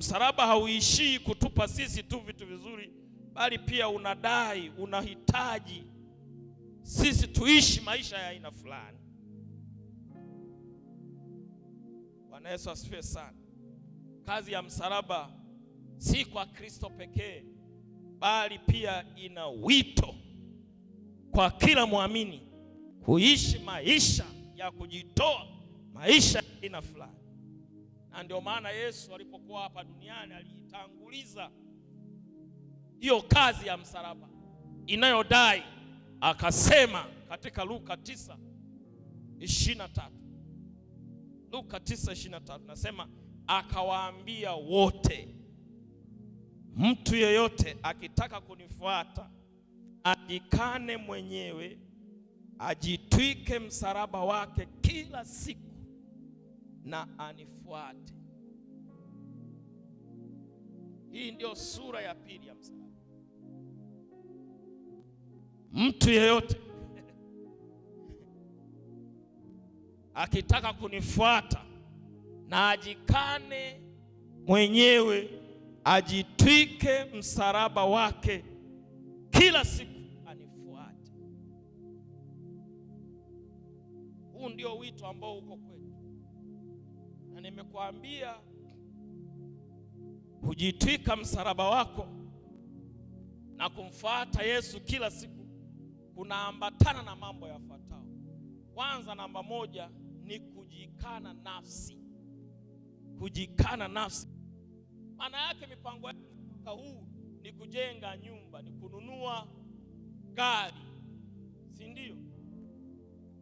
Msalaba hauishii kutupa sisi tu vitu vizuri, bali pia unadai, unahitaji sisi tuishi maisha ya aina fulani. Bwana Yesu asifiwe sana. Kazi ya msalaba si kwa Kristo pekee, bali pia ina wito kwa kila muamini kuishi maisha ya kujitoa, maisha ya aina fulani. Na ndio maana Yesu alipokuwa hapa duniani alitanguliza hiyo kazi ya msalaba inayodai, akasema katika Luka 9:23. Luka 9:23 nasema, akawaambia wote, mtu yeyote akitaka kunifuata ajikane mwenyewe, ajitwike msalaba wake kila siku na anifuate. Hii ndio sura ya pili ya msalaba. Mtu yeyote akitaka kunifuata na ajikane mwenyewe, ajitwike msalaba wake kila siku anifuate. Huu ndio wito ambao uko kwetu. Na nimekuambia kujitwika msalaba wako na kumfuata Yesu kila siku kunaambatana na mambo yafuatayo. Kwanza, namba moja ni kujikana nafsi. Kujikana nafsi maana yake mipango ya mwaka huu ni kujenga nyumba, ni kununua gari, si ndio?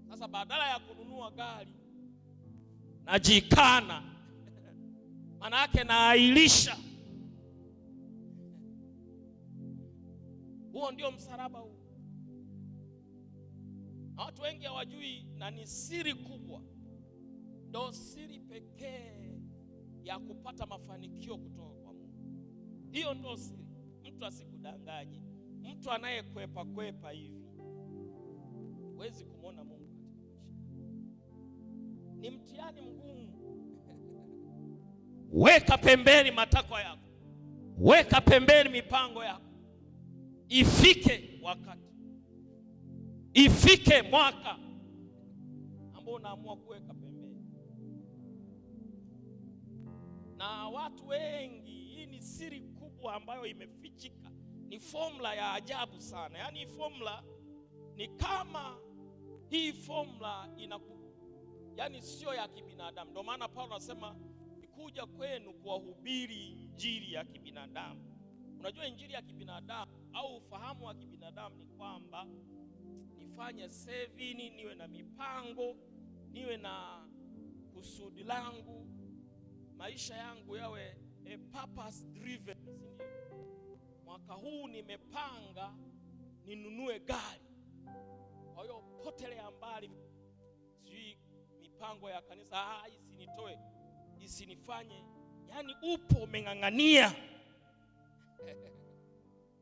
Sasa badala ya kununua gari najikana, maana yake naailisha. Huo ndio msalaba huu. Na watu wengi hawajui, na ni siri kubwa, ndio siri pekee ya kupata mafanikio kutoka kwa Mungu. Hiyo ndio siri. Mtu asikudanganye. Mtu anayekwepa kwepa hivi huwezi kumwona Mungu katika maisha. Ni mtihani mgumu. Weka pembeni matakwa yako, weka pembeni mipango yako. Ifike wakati, ifike mwaka ambao unaamua kuweka pembeni. Na watu wengi, hii ni siri kubwa ambayo imefichika. Ni formula ya ajabu sana. Yaani formula ni kama hii formula yaani sio ya kibinadamu. Ndio maana Paulo anasema nikuja kwenu kuwahubiri injili ya kibinadamu. Unajua injili ya kibinadamu au ufahamu wa kibinadamu ni kwamba nifanye saving, niwe na mipango, niwe na kusudi langu, maisha yangu yawe purpose driven. Mwaka huu nimepanga ninunue gari. Kwa hiyo potelea mbali sijui mipango ya kanisa, isinitoe, isinifanye. Yaani upo umeng'ang'ania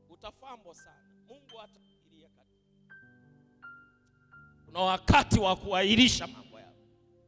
utafambo sana. Mungu atafikiria kati. Kuna wakati wa kuahirisha mambo.